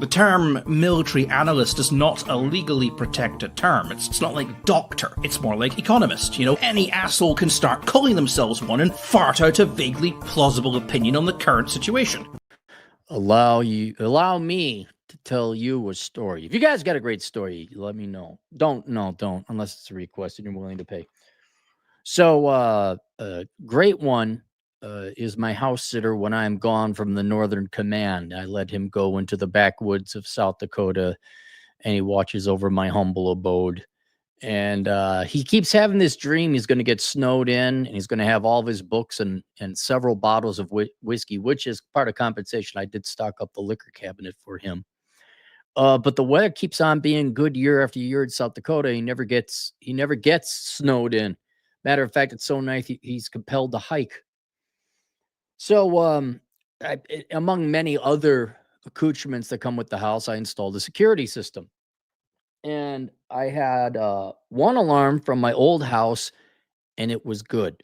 The term military analyst is not a legally protected term. It's not like doctor. It's more like economist. You know, any asshole can start calling themselves one and fart out a vaguely plausible opinion on the current situation. Allow me to tell you a story. If you guys got a great story, let me know. Don't, unless it's a request and you're willing to pay. So, great one is my house sitter when I'm gone from the Northern Command. I let him go into the backwoods of South Dakota, and he watches over my humble abode. And he keeps having this dream he's going to get snowed in, and he's going to have all of his books and several bottles of whiskey, which is part of compensation. I did stock up the liquor cabinet for him. But the weather keeps on being good year after year in South Dakota. He never gets snowed in. Matter of fact, it's so nice he's compelled to hike. So, among many other accoutrements that come with the house, I installed a security system. And I had one alarm from my old house, and it was good.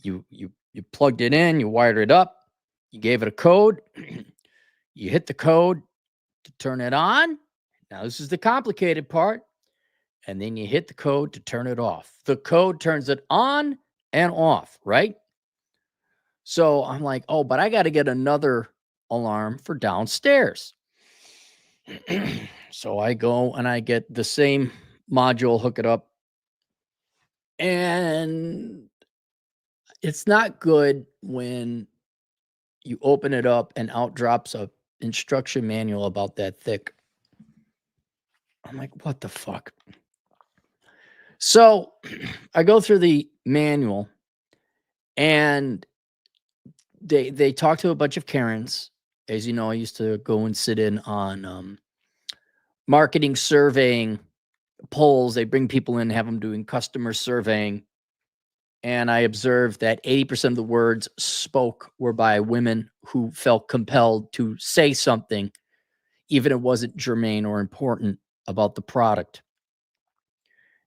You plugged it in, you wired it up, you gave it a code, you hit the code to turn it on. Now, this is the complicated part. And then you hit the code to turn it off. The code turns it on and off, right? So I'm like, oh, but I got to get another alarm for downstairs. So I go and I get the same module, hook it up. And it's not good when you open it up and out drops a instruction manual about that thick. I'm like, what the fuck? So I go through the manual, and they talk to a bunch of Karens. As you know, I used to go and sit in on marketing surveying polls. They bring people in, have them doing customer surveying. And I observed that 80% of the words spoke were by women who felt compelled to say something, even if it wasn't germane or important, about the product.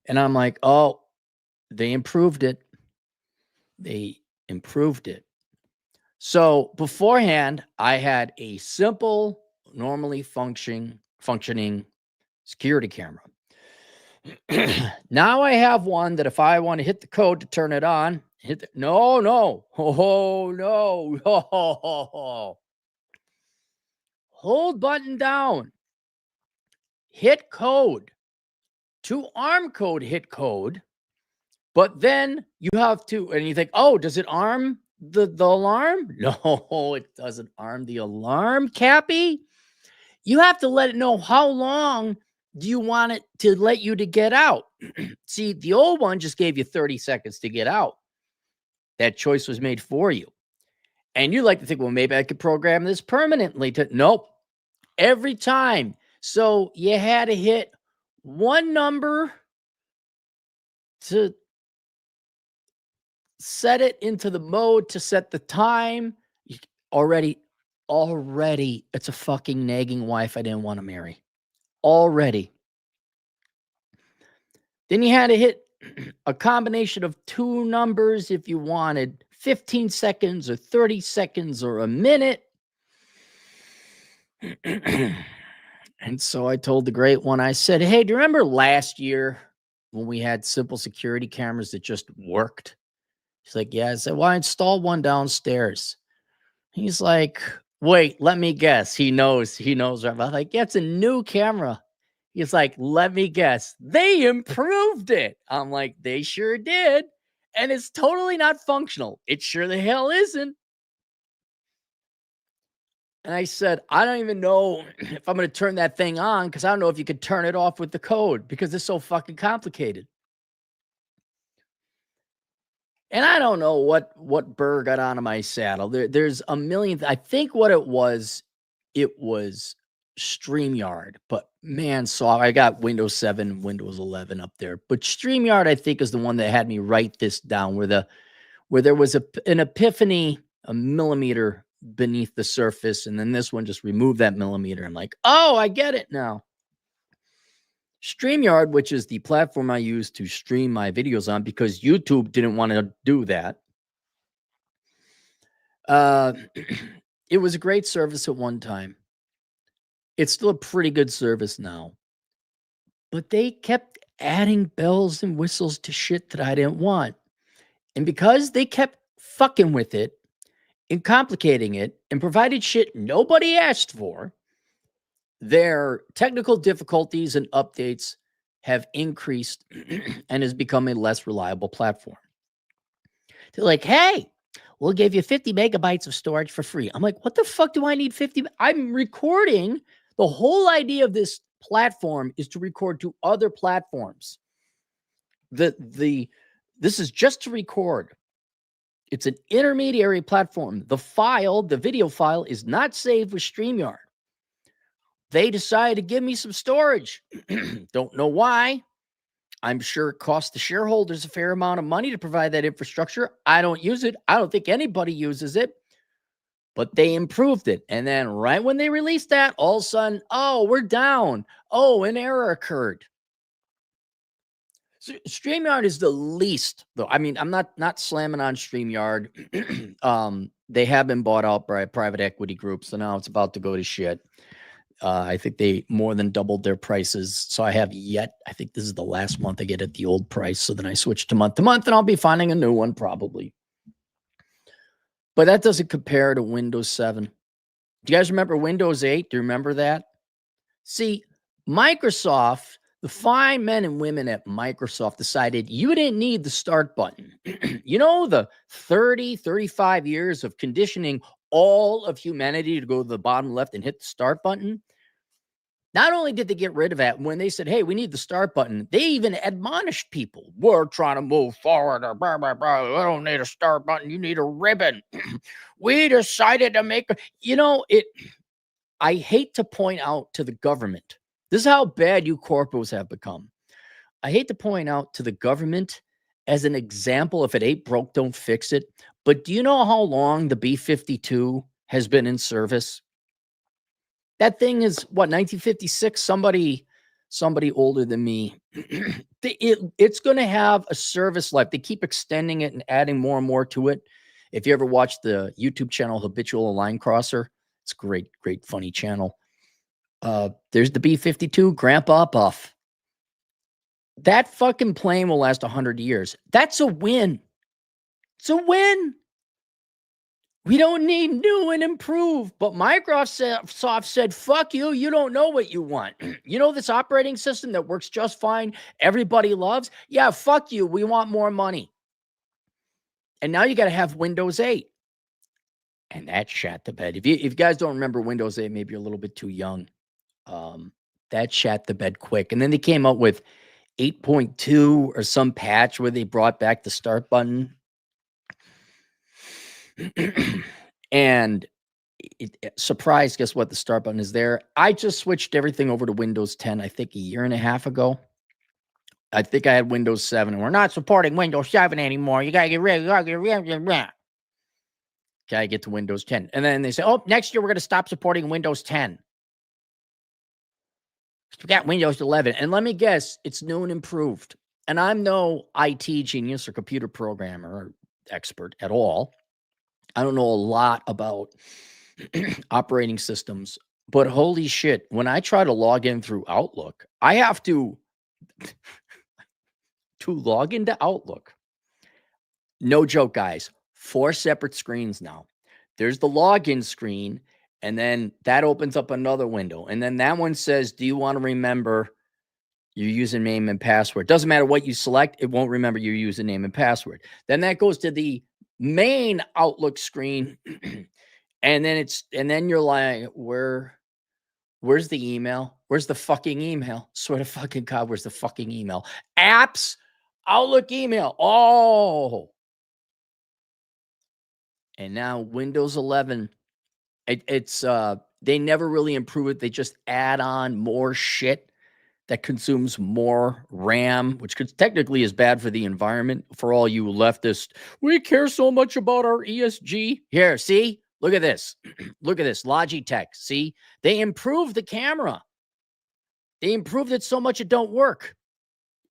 And I'm like, oh, they improved it. They improved it. So beforehand, I had a simple, normally functioning security camera. Now I have one that if I want to hit the code to turn it on, no. Oh, no. Oh. Hold button down. Hit code. To arm code, hit code. But then you have to, and you think, oh, does it arm the alarm? No, it doesn't arm the alarm, Cappy. You have to let it know how long do you want it to let you to get out. See, the old one just gave you 30 seconds to get out. That choice was made for you. And you like to think, well, maybe I could program this permanently to, nope, every time. So you had to hit one number to set it into the mode to set the time. Already, it's a fucking nagging wife I didn't want to marry. Already. Then you had to hit a combination of two numbers if you wanted 15 seconds or 30 seconds or a minute. And so I told the great one, I said, hey, do you remember last year when we had simple security cameras that just worked? He's like, yeah. I said, well, I installed one downstairs. He's like, wait, let me guess. He knows. I'm like, yeah, it's a new camera. He's like, let me guess. They improved it. I'm like, they sure did. And it's totally not functional. It sure the hell isn't. And I said, I don't even know if I'm going to turn that thing on because I don't know if you could turn it off with the code because it's so fucking complicated. And I don't know what burr got onto my saddle. There's a million. I think what it was StreamYard. But man, I got Windows 7, Windows 11 up there. But StreamYard, I think, is the one that had me write this down, where there was an epiphany, a millimeter beneath the surface, and then this one just removed that millimeter. I'm like, oh, I get it now. StreamYard, which is the platform I use to stream my videos on because YouTube didn't want to do that. It was a great service at one time. It's still a pretty good service now. But they kept adding bells and whistles to shit that I didn't want. And because they kept fucking with it and complicating it and provided shit nobody asked for, their technical difficulties and updates have increased and has become a less reliable platform. They're like, hey, we'll give you 50 megabytes of storage for free. I'm like, what the fuck do I need 50? I'm recording. The whole idea of this platform is to record to other platforms. This is just to record. It's an intermediary platform. The video file is not saved with StreamYard. They decided to give me some storage. Don't know why. I'm sure it costs the shareholders a fair amount of money to provide that infrastructure. I don't use it. I don't think anybody uses it. But they improved it. And then right when they released that, all of a sudden, oh, we're down. Oh, an error occurred. So StreamYard is the least, though. I mean, I'm not slamming on StreamYard. They have been bought out by a private equity group, so now it's about to go to shit. I think they more than doubled their prices. So I think this is the last month I get at the old price. So then I switch to month, and I'll be finding a new one probably. But that doesn't compare to Windows 7. Do you guys remember Windows 8? Do you remember that? See, Microsoft, the fine men and women at Microsoft decided you didn't need the start button. You know, the 30, 35 years of conditioning all of humanity to go to the bottom left and hit the start button. Not only did they get rid of that, when they said, hey, we need the start button, they even admonished people. We're trying to move forward. Or blah, blah, blah. I don't need a start button. You need a ribbon. We decided to make I hate to point out to the government. This is how bad you corpos have become. I hate to point out to the government as an example, if it ain't broke, don't fix it. But do you know how long the B-52 has been in service? That thing is, 1956? Somebody older than me. It's going to have a service life. They keep extending it and adding more and more to it. If you ever watch the YouTube channel Habitual Line Crosser, it's a great, funny channel. There's the B-52 Grandpa Buff. That fucking plane will last 100 years. That's a win. It's a win. We don't need new and improved. But Microsoft said, fuck you. You don't know what you want. You know this operating system that works just fine, everybody loves? Yeah, fuck you. We want more money. And now you got to have Windows 8. And that shat the bed. If you guys don't remember Windows 8, maybe you're a little bit too young. That shat the bed quick. And then they came out with 8.2 or some patch where they brought back the start button. And surprise, guess what? The start button is there. I just switched everything over to Windows 10, I think a year and a half ago. I think I had Windows 7, and we're not supporting Windows 7 anymore. You got to get rid of it. Okay, I get to Windows 10. And then they say, oh, next year we're going to stop supporting Windows 10. We got Windows 11. And let me guess, it's new and improved. And I'm no IT genius or computer programmer or expert at all. I don't know a lot about operating systems. But holy shit, when I try to log in through Outlook, I have to log into Outlook. No joke, guys. 4 separate screens now. There's the login screen, and then that opens up another window. And then that one says, do you want to remember your username and password? Doesn't matter what you select, it won't remember your username and password. Then that goes to the main Outlook screen. And then you're like, where's the email? Where's the fucking email? Swear to fucking God, where's the fucking email? Apps, Outlook email. Oh. And now Windows 11, it's they never really improve it. They just add on more shit that consumes more RAM, which technically is bad for the environment. For all you leftists, we care so much about our ESG. Here, see? Look at this. Look at this. Logitech. See? They improved the camera. They improved it so much it don't work.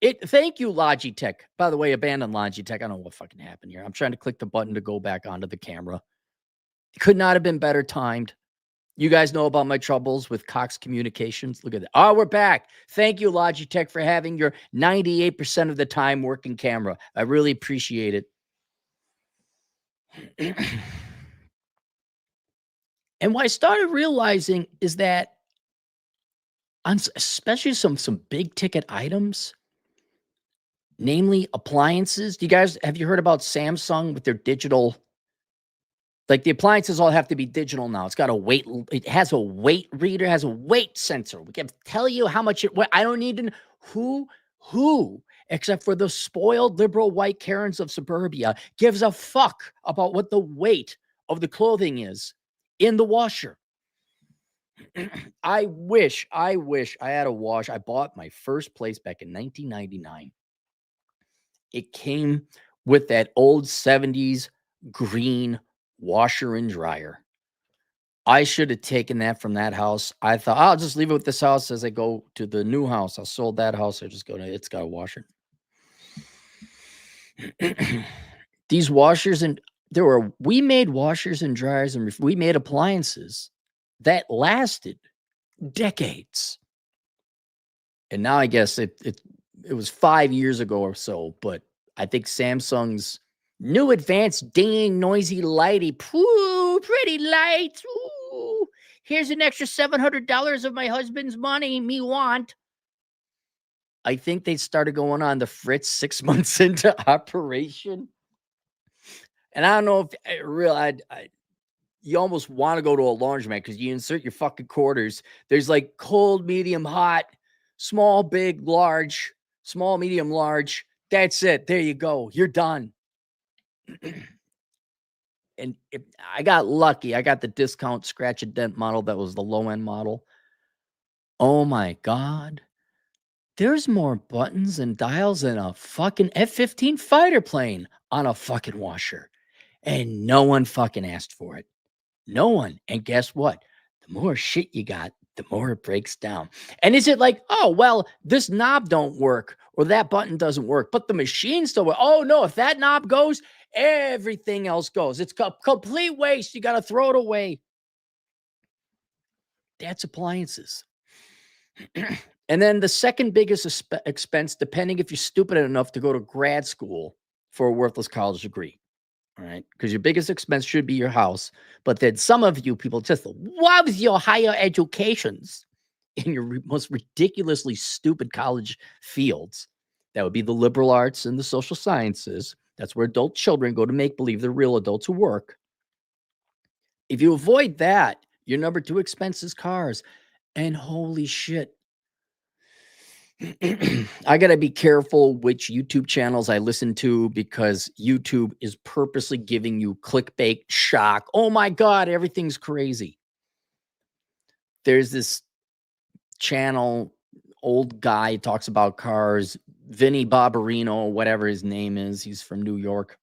Thank you, Logitech. By the way, abandon Logitech. I don't know what fucking happened here. I'm trying to click the button to go back onto the camera. It could not have been better timed. You guys know about my troubles with Cox Communications. Look at that. Oh, we're back. Thank you, Logitech, for having your 98% of the time working camera. I really appreciate it. And what I started realizing is that on especially some big ticket items, namely appliances. Have you heard about Samsung with their digital? Like the appliances all have to be digital now. It's got a weight. It has a weight reader. Has a weight sensor. We can tell you how much it. I don't need to. Who, except for the spoiled liberal white Karens of suburbia, gives a fuck about what the weight of the clothing is in the washer. I wish I had a wash. I bought my first place back in 1999. It came with that old 70s green washer and dryer. I should have taken that from that house. I thought I'll just leave it with this house as I go to the new house. I sold that house. I just go to it's got a washer. These washers and we made washers and dryers and we made appliances that lasted decades. And now I guess it was 5 years ago or so, but I think Samsung's new advanced dinging noisy lighty, pretty lights. Ooh, here's an extra $700 of my husband's money. Me want. I think they started going on the fritz 6 months into operation. And I don't know if you almost want to go to a laundromat because you insert your fucking quarters. There's like cold, medium, hot, small, big, large, small, medium, large. That's it. There you go. You're done. And I got lucky. I got the discount scratch and dent model. That was the low end model. Oh my God. There's more buttons and dials than a fucking F-15 fighter plane on a fucking washer. And no one fucking asked for it. No one. And guess what? The more shit you got, the more it breaks down. And is it like, oh, well, this knob don't work or that button doesn't work, but the machine still works? Oh, no, if that knob goes, everything else goes. It's complete waste. You got to throw it away. That's appliances. And then the second biggest expense, depending if you're stupid enough to go to grad school for a worthless college degree. All right. Because your biggest expense should be your house. But then some of you people just love your higher educations in your most ridiculously stupid college fields. That would be the liberal arts and the social sciences. That's where adult children go to make believe they're real adults who work. If you avoid that, your number 2 expense is cars. And holy shit. I got to be careful which YouTube channels I listen to because YouTube is purposely giving you clickbait shock. Oh my God, everything's crazy. There's this channel, old guy talks about cars, Vinny Barbarino, whatever his name is. He's from New York.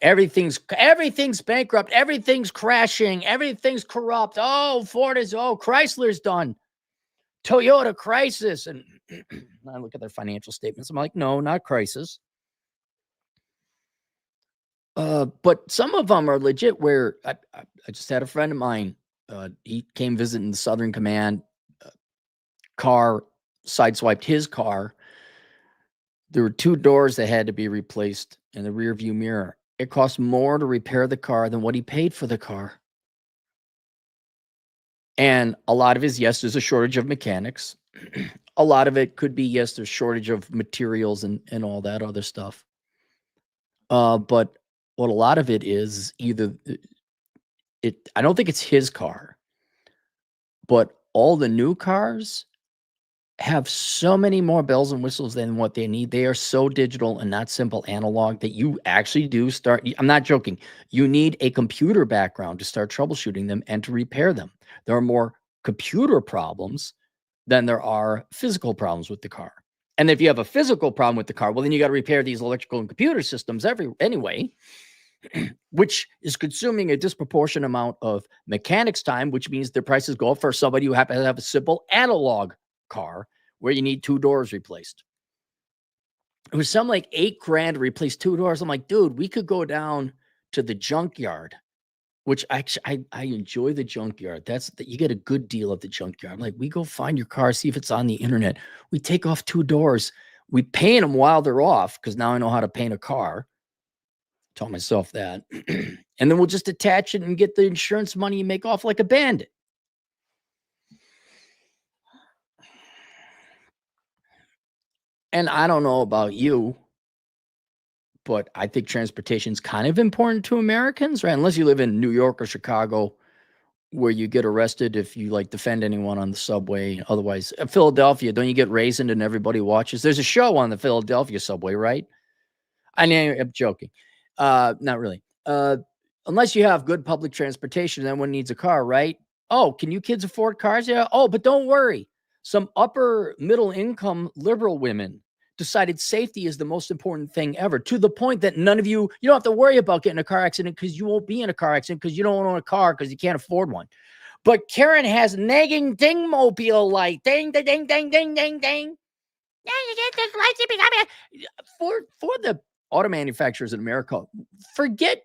Everything's bankrupt. Everything's crashing. Everything's corrupt. Oh, Chrysler's done. Toyota crisis. And I look at their financial statements. I'm like, no, not crisis. But some of them are legit where I just had a friend of mine. He came visiting the Southern Command. Car sideswiped his car. There were 2 doors that had to be replaced in the rear view mirror. It cost more to repair the car than what he paid for the car. And a lot of it is, yes, there's a shortage of mechanics. A lot of it could be, yes, there's shortage of materials and all that other stuff. But what a lot of it is either I don't think it's his car, but all the new cars have so many more bells and whistles than what they need. They are so digital and not simple analog that you actually do start. I'm not joking. You need a computer background to start troubleshooting them and to repair them. There are more computer problems than there are physical problems with the car. And if you have a physical problem with the car, well, then you got to repair these electrical and computer systems anyway, which is consuming a disproportionate amount of mechanics time, which means their prices go up for somebody who happens to have a simple analog car where you need 2 doors replaced. It was something like $8,000 to replace 2 doors. I'm like, dude, we could go down to the junkyard which actually I enjoy the junkyard. You get a good deal at the junkyard. Like, we go find your car, see if it's on the internet. We take off 2 doors. We paint them while they're off, because now I know how to paint a car. Tell myself that. And then we'll just attach it and get the insurance money and make off like a bandit. And I don't know about you, but I think transportation is kind of important to Americans, right? Unless you live in New York or Chicago, where you get arrested if you like defend anyone on the subway. Otherwise, Philadelphia, don't you get raisined and everybody watches? There's a show on the Philadelphia subway, right? I mean, I'm joking. Not really. Unless you have good public transportation, everyone needs a car, right? Oh, can you kids afford cars? Yeah. Oh, but don't worry. Some upper middle income liberal women decided safety is the most important thing ever, to the point that none of you don't have to worry about getting a car accident, because you won't be in a car accident because you don't own a car because you can't afford one. But Karen has nagging ding-mobile light. Ding, ding, ding, ding, ding, ding, ding. Yeah, you get this light. For the auto manufacturers in America, forget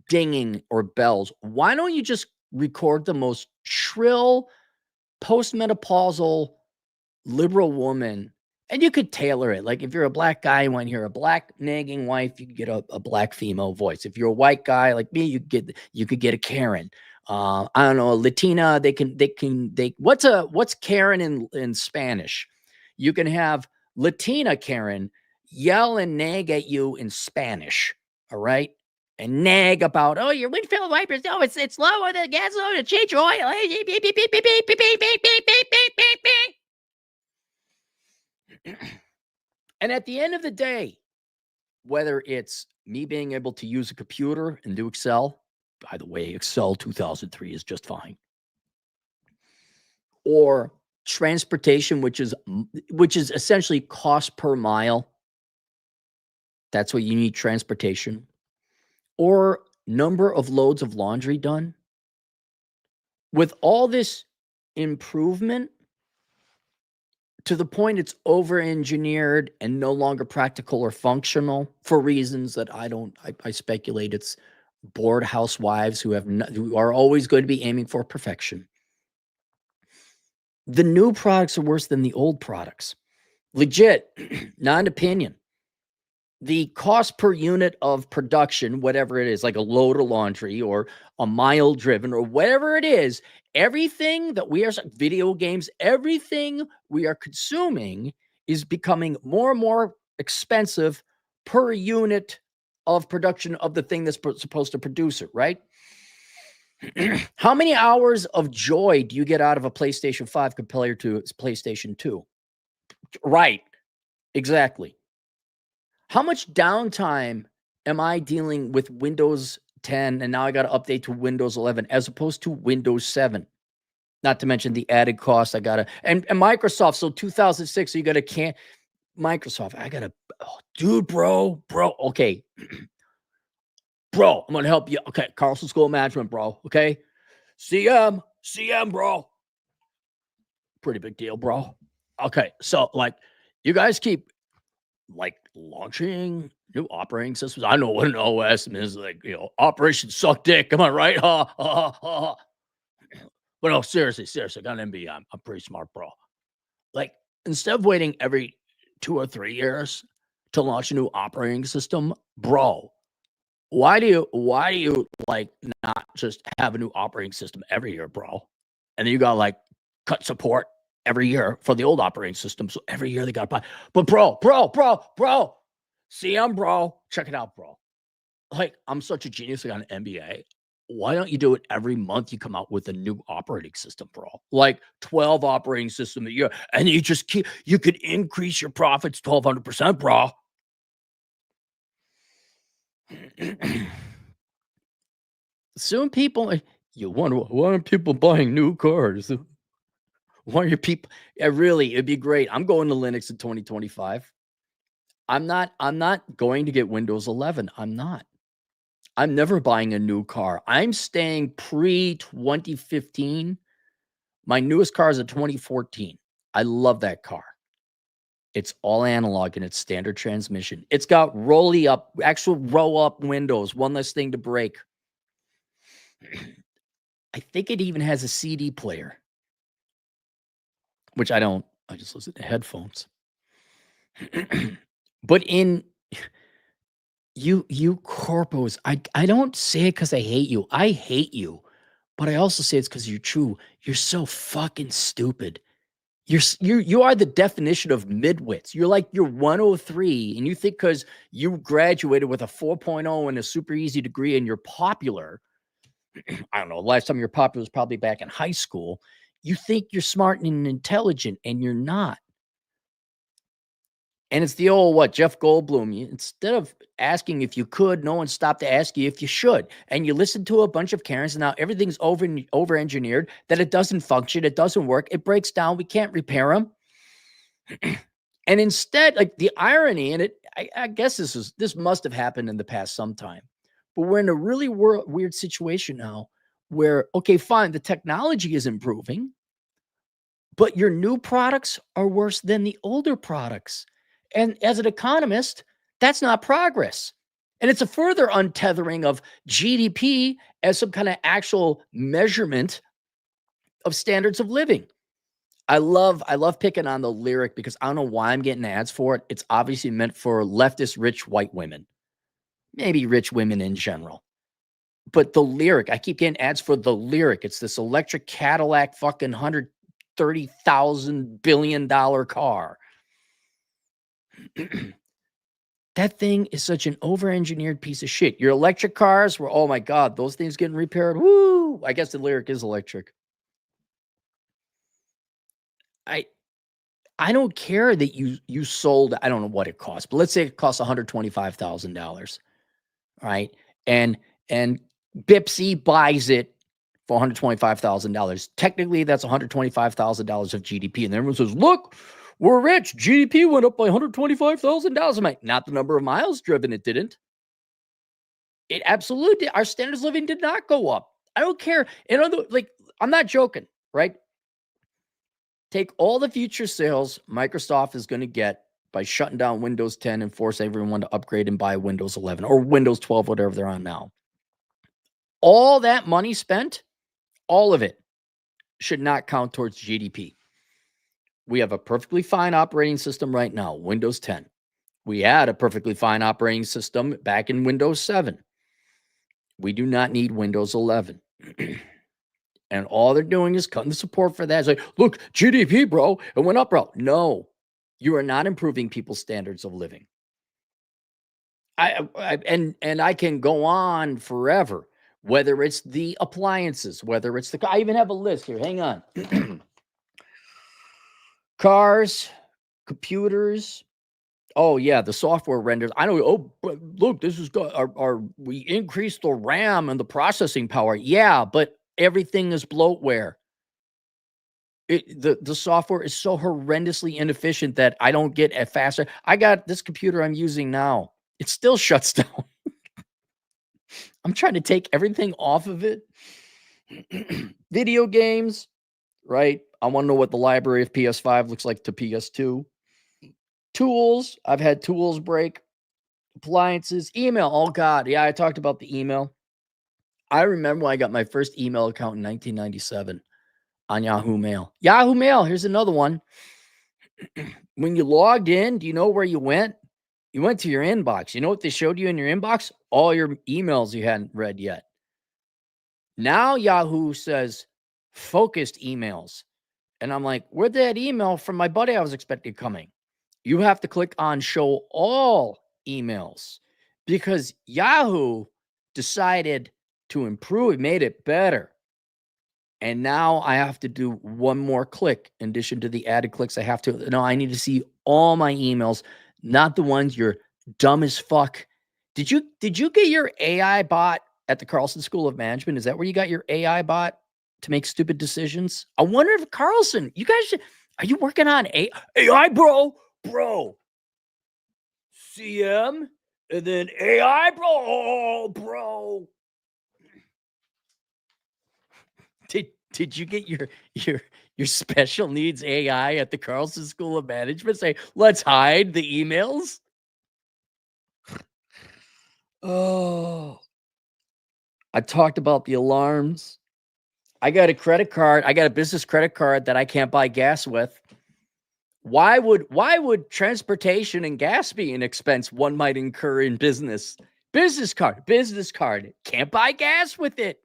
dinging or bells. Why don't you just record the most shrill postmenopausal liberal woman, and you could tailor it. Like, if you're a black guy, you want to hear a black nagging wife, you could get a black female voice. If you're a white guy like me, you could get a Karen. I don't know, a Latina. What's Karen in Spanish? You can have Latina Karen yell and nag at you in Spanish. All right. And nag about, oh, your windshield wipers, oh, it's low, the gas low, to change your oil. And at the end of the day, whether it's me being able to use a computer and do Excel, by the way, Excel 2003 is just fine, or transportation, which is essentially cost per mile. That's what you need, transportation, or number of loads of laundry done. With all this improvement, to the point it's over-engineered and no longer practical or functional for reasons that I speculate it's bored housewives who are always going to be aiming for perfection. The new products are worse than the old products. Legit, not an opinion. The cost per unit of production, whatever it is, like a load of laundry or a mile driven or whatever it is, everything that video games, everything we are consuming is becoming more and more expensive per unit of production of the thing that's supposed to produce it, right? How many hours of joy do you get out of a PlayStation 5 compared to its PlayStation 2? Right, exactly. How much downtime am I dealing with Windows 10, and now I got to update to Windows 11 as opposed to Windows 7? Not to mention the added cost. I got to, and Microsoft. So 2006, so you got to Microsoft. I got to, dude, bro. Okay. Bro, I'm going to help you. Okay. Carlson School of Management, bro. Okay. CM, bro. Pretty big deal, bro. Okay. So, like, you guys keep launching new operating systems. I know what an OS is, like, Operation Suck Dick. Am I right? But no, seriously, I got an MBA. I'm pretty smart, bro. Like, instead of waiting every 2 or 3 years to launch a new operating system, bro, why do you not just have a new operating system every year, bro? And then you got cut support every year for the old operating system. So every year they got to buy. But bro, CM, bro, check it out, bro. Like, I'm such a genius. I got an MBA. Why don't you do it every month? You come out with a new operating system, bro. Like 12 operating system a year. And you could increase your profits 1,200%, bro. Soon people, you wonder, why aren't people buying new cars? Why are your people? Really, it'd be great. I'm going to Linux in 2025. I'm not going to get Windows 11. I'm not. I'm never buying a new car. I'm staying pre-2015. My newest car is a 2014. I love that car. It's all analog and it's standard transmission. It's got actual roll-up windows, one less thing to break. I think it even has a CD player, which I don't. I just listen to headphones. But in you corpos, I don't say it because I hate you. I hate you, but I also say it's because you're true. You're so fucking stupid. You are the definition of midwits. You're 103, and you think because you graduated with a 4.0 and a super easy degree and you're popular. I don't know. Last time you're popular was probably back in high school. You think you're smart and intelligent, and you're not. And it's the old what Jeff Goldblum. Instead of asking if you could, no one stopped to ask you if you should. And you listen to a bunch of Karens, and now everything's over engineered, that it doesn't function, it doesn't work, it breaks down, we can't repair them. And instead, like the irony in it, I guess this must have happened in the past sometime, but we're in a really weird situation now where, okay, fine, the technology is improving, but your new products are worse than the older products. And as an economist, that's not progress. And it's a further untethering of GDP as some kind of actual measurement of standards of living. I love picking on the lyric because I don't know why I'm getting ads for it. It's obviously meant for leftist rich white women, maybe rich women in general. But the lyric, I keep getting ads for the lyric. It's this electric Cadillac fucking $130,000 billion car. That thing is such an over-engineered piece of shit. Your electric cars were, oh my God, those things getting repaired. Woo! I guess the lyric is electric. I don't care that you sold, I don't know what it costs, but let's say it costs $125,000. Right? And Bipsy buys it for $125,000. Technically, that's $125,000 of GDP. And everyone says, look, we're rich. GDP went up by $125,000. I'm like, not the number of miles driven, it didn't. It absolutely did. Our standards of living did not go up. I don't care. I'm not joking, right? Take all the future sales Microsoft is going to get by shutting down Windows 10 and force everyone to upgrade and buy Windows 11 or Windows 12, whatever they're on now. All that money spent, all of it, should not count towards GDP. We have a perfectly fine operating system right now, Windows 10. We had a perfectly fine operating system back in Windows 7. We do not need Windows 11. And all they're doing is cutting the support for that. It's like, look, GDP, bro, it went up, bro. No, you are not improving people's standards of living. And I can go on forever, whether it's the appliances, whether it's I even have a list here. Hang on. Cars, computers. Oh yeah, the software renders. I know. Oh, look, this is we increased the RAM and the processing power. Yeah, but everything is bloatware. The software is so horrendously inefficient that I don't get a faster. I got this computer I'm using now. It still shuts down. I'm trying to take everything off of it. Video games, right? I want to know what the library of PS5 looks like to PS2. Tools, I've had tools break. Appliances, email. Oh God, yeah, I talked about the email. I remember when I got my first email account in 1997 on Yahoo Mail. Yahoo Mail, here's another one. When you logged in, do you know where you went? You went to your inbox. You know what they showed you in your inbox? All your emails you hadn't read yet. Now Yahoo says focused emails. And I'm like, where'd that email from my buddy I was expecting coming? You have to click on show all emails because Yahoo decided to improve, made it better. And now I have to do one more click in addition to the added clicks. I need to see all my emails, not the ones you're dumb as fuck. Did you get your AI bot at the Carlson School of Management? Is that where you got your AI bot to make stupid decisions? I wonder if Carlson, are you working on AI, bro? Bro. CM and then AI, bro. Oh, bro. Did you get your special needs AI at the Carlson School of Management? Say, let's hide the emails. Oh, I talked about the alarms. I got a credit card. I got a business credit card that I can't buy gas with. Why would transportation and gas be an expense one might incur in business? Business card. Can't buy gas with it.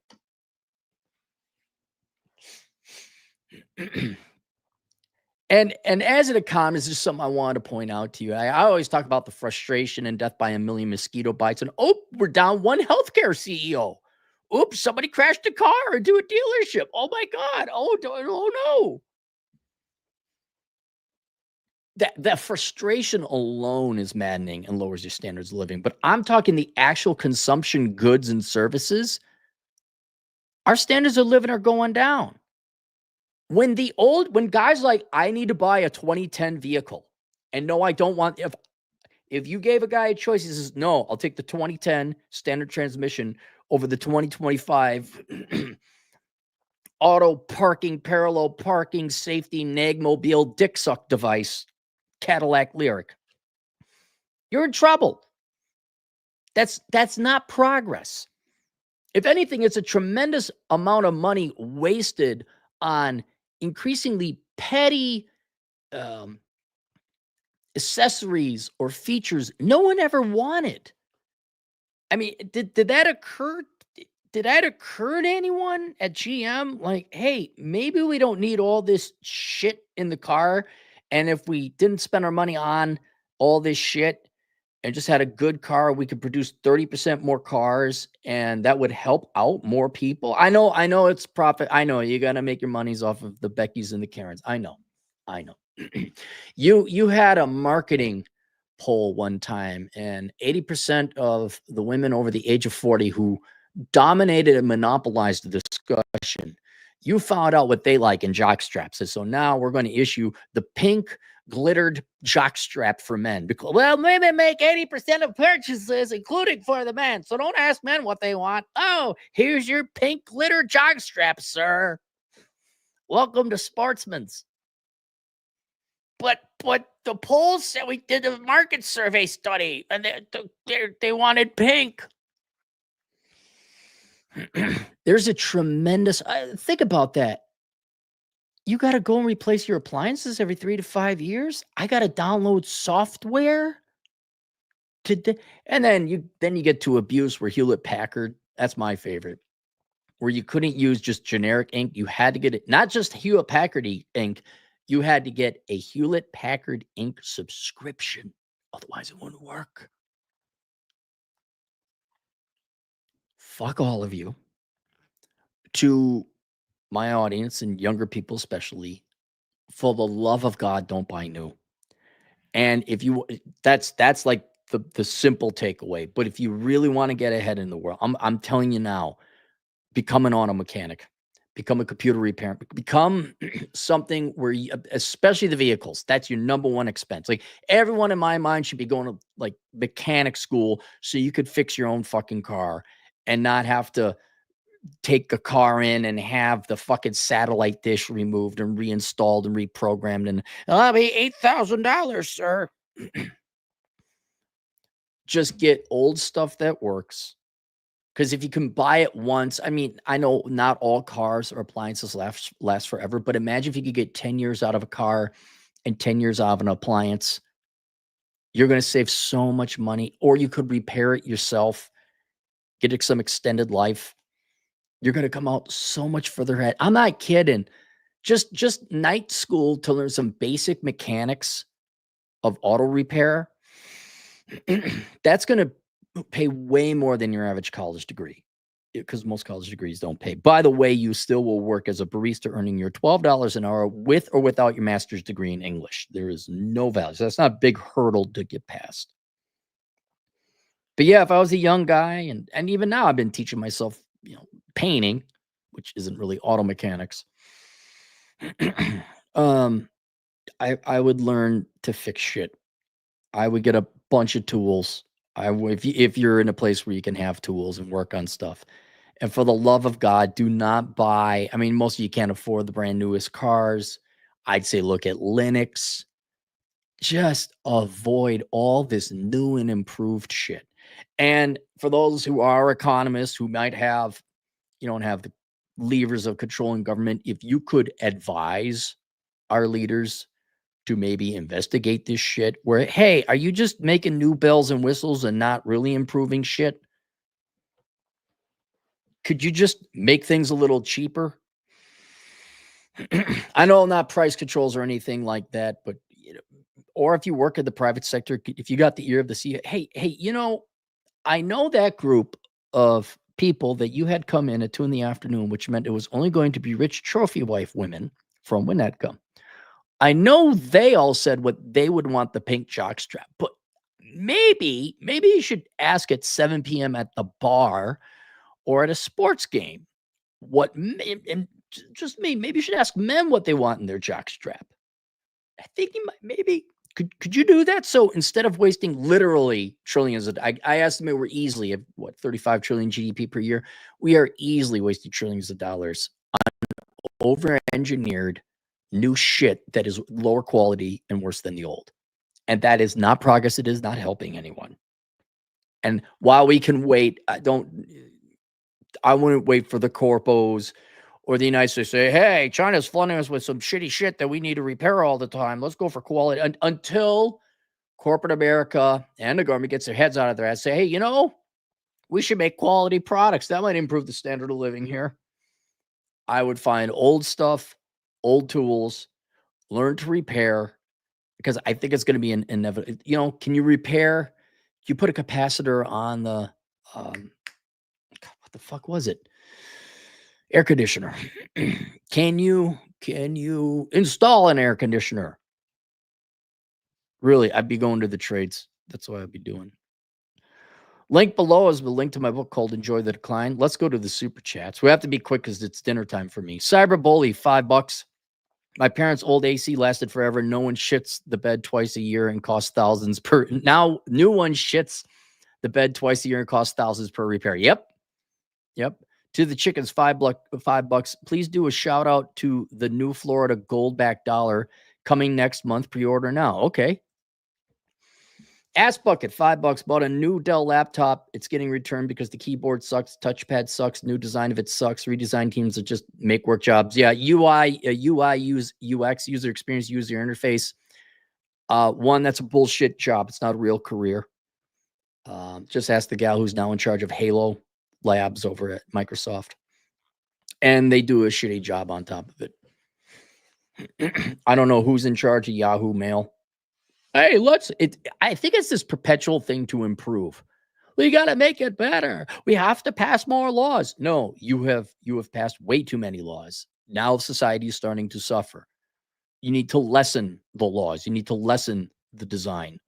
And as an economist, this is something I wanted to point out to you. I always talk about the frustration and death by a million mosquito bites. And we're down one healthcare CEO. Oops, somebody crashed a car into a dealership. Oh my God. Oh no. That frustration alone is maddening and lowers your standards of living. But I'm talking the actual consumption goods and services. Our standards of living are going down. When guys like, I need to buy a 2010 vehicle, and no, I don't want, if you gave a guy a choice, he says, no, I'll take the 2010 standard transmission over the 2025 auto parking, parallel parking, safety, Nagmobile, dick suck device, Cadillac Lyric. You're in trouble. That's not progress. If anything, it's a tremendous amount of money wasted on increasingly petty accessories or features no one ever wanted. I mean, did that occur? Did that occur to anyone at GM? Like, hey, maybe we don't need all this shit in the car. And if we didn't spend our money on all this shit and just had a good car, we could produce 30% more cars, and that would help out more people. I know it's profit. I know you got to make your monies off of the Beckys and the Karens. I know. You had a marketing poll one time, and 80% of the women over the age of 40 who dominated and monopolized the discussion, you found out what they like in jock straps. And so now we're going to issue the pink glittered jock strap for men, because, well, women make 80% of purchases, including for the men. So don't ask men what they want. Oh, here's your pink glitter jock strap, sir. Welcome to Sportsman's. But the polls said, we did a market survey study, and they wanted pink. There's a tremendous, think about that. You got to go and replace your appliances every 3 to 5 years. I got to download software and then you get to abuse where Hewlett Packard, that's my favorite, where you couldn't use just generic ink. You had to get it, not just Hewlett Packard ink. You had to get a Hewlett Packard ink subscription. Otherwise, it wouldn't work. Fuck all of you. To my audience and younger people especially, for the love of God, don't buy new. And if you, that's like the simple takeaway. But if you really want to get ahead in the world, I'm telling you now, become an auto mechanic. Become a computer repair. Become something where you, especially the vehicles, that's your number one expense. Like, everyone in my mind should be going to like mechanic school so you could fix your own fucking car and not have to take a car in and have the fucking satellite dish removed and reinstalled and reprogrammed. And that'll be $8,000, sir. Just get old stuff that works. Because if you can buy it once, I mean, I know not all cars or appliances last forever, but imagine if you could get 10 years out of a car and 10 years out of an appliance. You're going to save so much money. Or you could repair it yourself, get it some extended life. You're going to come out so much further ahead. I'm not kidding. Just night school to learn some basic mechanics of auto repair. That's going to pay way more than your average college degree, because most college degrees don't pay. By the way, you still will work as a barista earning your $12 an hour with or without your master's degree in English. There is no value. So that's not a big hurdle to get past. But yeah, if I was a young guy, and even now I've been teaching myself, painting, which isn't really auto mechanics. I would learn to fix shit. I would get a bunch of tools. If you're in a place where you can have tools and work on stuff. And for the love of God, do not buy. I mean, most of you can't afford the brand newest cars. I'd say look at Linux. Just avoid all this new and improved shit. And for those who are economists who might have, you don't have the levers of controlling government, if you could advise our leaders to maybe investigate this shit where, hey, are you just making new bells and whistles and not really improving shit? Could you just make things a little cheaper? I know not price controls or anything like that, but or if you work in the private sector, if you got the ear of the CEO, hey, I know that group of people that you had come in at 2 PM, which meant it was only going to be rich trophy wife women from Winnetka. I know they all said what they would want the pink jockstrap, but maybe you should ask at 7 PM at the bar or at a sports game what, and just maybe you should ask men what they want in their jockstrap. I think you might, maybe could you do that? So instead of wasting literally trillions of, I estimate we're easily at what 35 trillion GDP per year. We are easily wasting trillions of dollars on over-engineered new shit that is lower quality and worse than the old. And that is not progress. It is not helping anyone. And while we can wait, I wouldn't wait for the corpos or the United States to say, hey, China's flooding us with some shitty shit that we need to repair all the time. Let's go for quality. Until corporate America and the government gets their heads out of their ass, say, hey, we should make quality products. That might improve the standard of living here. I would find old stuff, old tools, learn to repair, because I think it's going to be an inevitable. Can you repair? You put a capacitor on the, what the fuck was it? Air conditioner. Can you install an air conditioner? Really, I'd be going to the trades. That's what I'd be doing. Link below is the link to my book called Enjoy the Decline. Let's go to the super chats. We have to be quick because it's dinner time for me. Cyberbully, $5. My parents' old AC lasted forever. No one shits the bed twice a year and costs thousands per. Now, new one shits the bed twice a year and costs thousands per repair. Yep. To the chickens, $5. Please do a shout out to the new Florida Goldback dollar coming next month. Pre-order now. Okay. Ass Bucket, $5. Bought a new Dell laptop. It's getting returned because the keyboard sucks, touchpad sucks, new design of it sucks. Redesign teams that just make work jobs. Yeah, UI, UX, user experience, user interface. One, that's a bullshit job. It's not a real career. Just ask the gal who's now in charge of Halo Labs over at Microsoft. And they do a shitty job on top of it. I don't know who's in charge of Yahoo Mail. Hey, I think it's this perpetual thing to improve. We got to make it better. We have to pass more laws. No, you have passed way too many laws. Now society is starting to suffer. You need to lessen the laws. You need to lessen the design.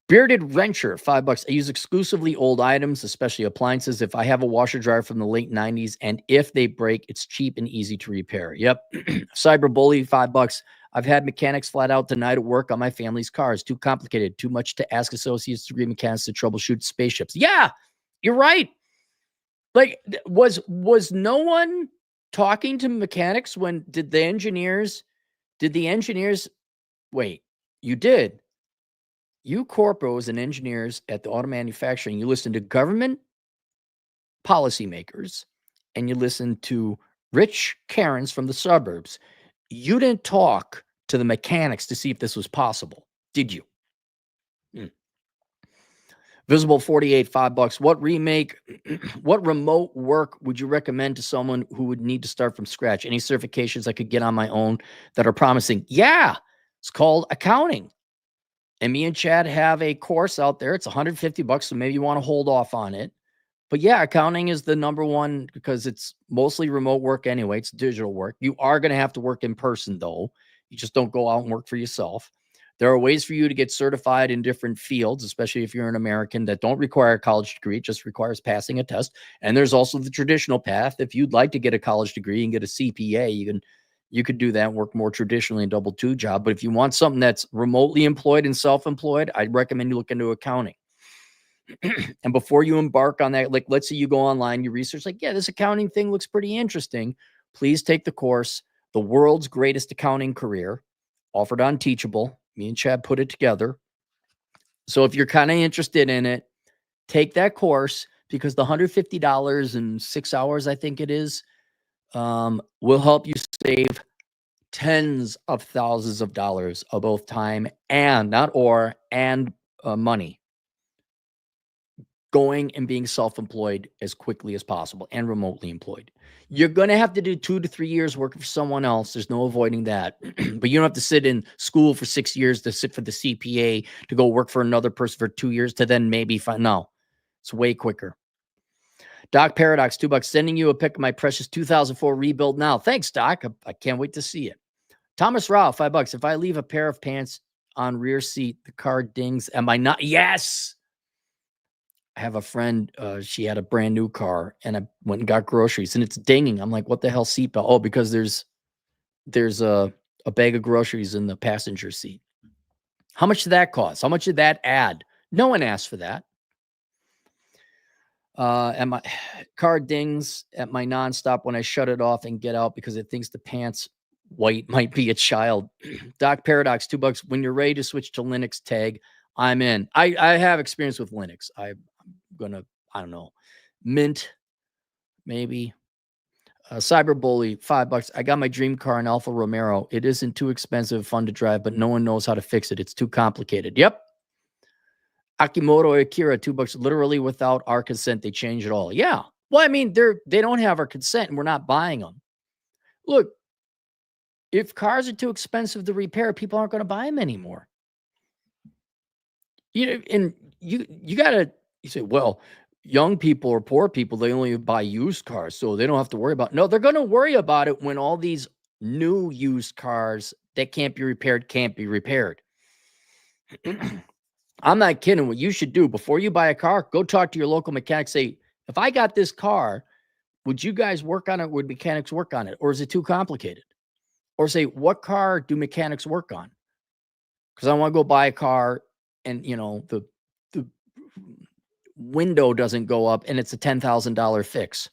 Bearded Wrencher, $5. I use exclusively old items, especially appliances. If I have a washer dryer from the late 90s, and if they break, it's cheap and easy to repair. Yep. Cyberbully, $5. I've had mechanics flat out deny to work on my family's cars. Too complicated. Too much to ask associates degree mechanics to troubleshoot spaceships. Yeah, you're right. Like, was no one talking to mechanics when did the engineers, wait, you did. You corpos and engineers at the auto manufacturing, you listen to government policymakers and you listen to rich Karens from the suburbs. You didn't talk to the mechanics to see if this was possible, did you? Visible 48, $5. What remote work would you recommend to someone who would need to start from scratch? Any certifications I could get on my own that are promising? Yeah, it's called accounting. And me and Chad have a course out there. It's $150, so maybe you want to hold off on it. But yeah, accounting is the number one because it's mostly remote work anyway. It's digital work. You are going to have to work in person, though. You just don't go out and work for yourself. There are ways for you to get certified in different fields, especially if you're an American, that don't require a college degree. It just requires passing a test. And there's also the traditional path. If you'd like to get a college degree and get a CPA, you could do that and work more traditionally in double-2 job. But if you want something that's remotely employed and self-employed, I'd recommend you look into accounting. And before you embark on that, like, let's say you go online, you research, like, yeah, this accounting thing looks pretty interesting. Please take the course, The World's Greatest Accounting Career, offered on Teachable. Me and Chad put it together. So if you're kind of interested in it, Take that course, because the $150 in 6 hours, I think it is, will help you save tens of thousands of dollars of both time and money, going and being self-employed as quickly as possible and remotely employed. You're going to have to do 2 to 3 years working for someone else. There's no avoiding that. But you don't have to sit in school for 6 years to sit for the CPA, to go work for another person for 2 years to then maybe find. No, it's way quicker. Doc Paradox, $2, sending you a pic of my precious 2004 rebuild now. Thanks, Doc. I can't wait to see it. Thomas Rao, $5. If I leave a pair of pants on rear seat, the car dings. Am I not? Yes. I have a friend, she had a brand new car, and I went and got groceries, and it's dinging. I'm like, what the hell seatbelt? Oh, because there's a bag of groceries in the passenger seat. How much did that cost? How much did that add? No one asked for that. And my car dings at my nonstop when I shut it off and get out because it thinks the pants white might be a child. Doc Paradox, $2. When you're ready to switch to Linux, tag, I'm in. I have experience with Linux. I'm gonna, I don't know, Mint, maybe. Cyberbully, $5. I got my dream car, an Alfa Romero. It isn't too expensive, fun to drive, but no one knows how to fix it. It's too complicated. Yep. Akimoto Akira, $2. Literally without our consent, they change it all. Yeah. Well, I mean, they don't have our consent, and we're not buying them. Look, if cars are too expensive to repair, people aren't going to buy them anymore. You know, and you gotta, you say, well, young people or poor people, they only buy used cars, so they don't have to worry about. No, they're going to worry about it when all these new used cars that can't be repaired. I'm not kidding. What you should do before you buy a car, go talk to your local mechanic. Say, if I got this car, would you guys work on it? Would mechanics work on it? Or is it too complicated? Or say, what car do mechanics work on? Because I want to go buy a car and, the window doesn't go up and it's a $10,000 fix.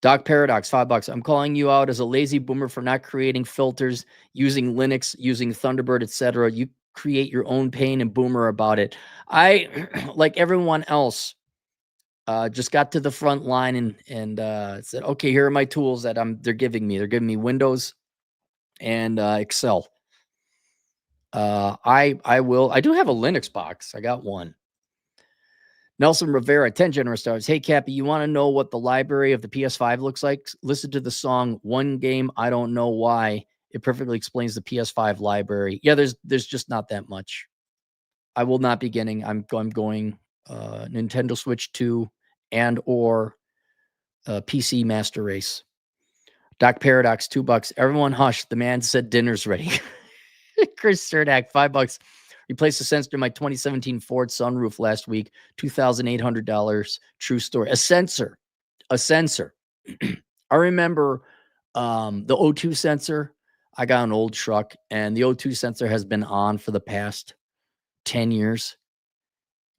Doc Paradox, $5. I'm calling you out as a lazy boomer for not creating filters, using Linux, using Thunderbird, etc. You create your own pain and boomer about it. I, like everyone else, just got to the front line and said, okay, here are my tools that they're giving me. They're giving me Windows and Excel. I do have a Linux box. I got one. Nelson Rivera, 10 generous stars. Hey, Cappy, you want to know what the library of the PS5 looks like? Listen to the song One Game, I Don't Know Why. It perfectly explains the PS5 library. Yeah, there's just not that much. I will not be getting. I'm going Nintendo Switch 2 and or PC Master Race. Doc Paradox, $2. Everyone hush. The man said dinner's ready. Chris Cerdak, $5. Replaced the sensor in my 2017 Ford sunroof last week. $2,800. True story. A sensor. I remember the O2 sensor. I got an old truck, and the O2 sensor has been on for the past 10 years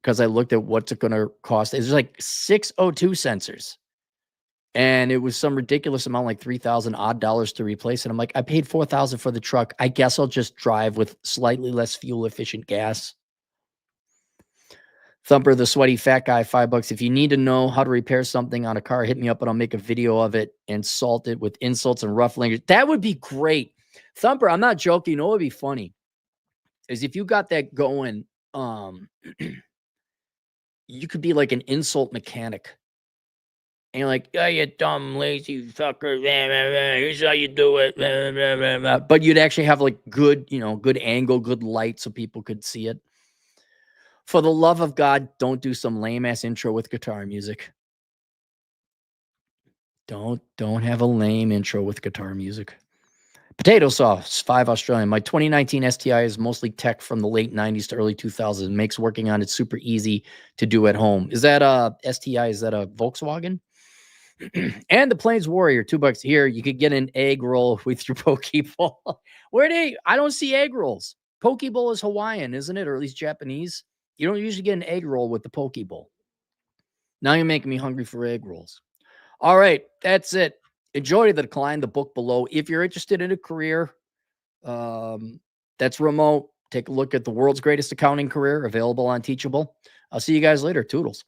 because I looked at what's it going to cost. There's like 6 O2 sensors. And it was some ridiculous amount, like $3,000 odd to replace it. I'm like, I paid $4,000 for the truck. I guess I'll just drive with slightly less fuel efficient gas. Thumper, the sweaty fat guy, $5. If you need to know how to repair something on a car, hit me up and I'll make a video of it and salt it with insults and rough language. That would be great. Thumper, I'm not joking. You know what would be funny is if you got that going, you could be like an insult mechanic. And you're like, oh, you dumb, lazy fucker. Here's how you do it. But you'd actually have like good angle, good light so people could see it. For the love of God, don't do some lame ass intro with guitar music. Don't have a lame intro with guitar music. Potato sauce, 5 Australian. My 2019 STI is mostly tech from the late 90s to early 2000s. Makes working on it super easy to do at home. Is that a STI? Is that a Volkswagen? And the Plains Warrior, $2 here. You could get an egg roll with your Pokeball. I don't see egg rolls. Pokeball is Hawaiian, isn't it? Or at least Japanese. You don't usually get an egg roll with the Pokeball. Now you're making me hungry for egg rolls. All right, that's it. Enjoy the decline, the book below. If you're interested in a career that's remote, take a look at the world's greatest accounting career available on Teachable. I'll see you guys later. Toodles.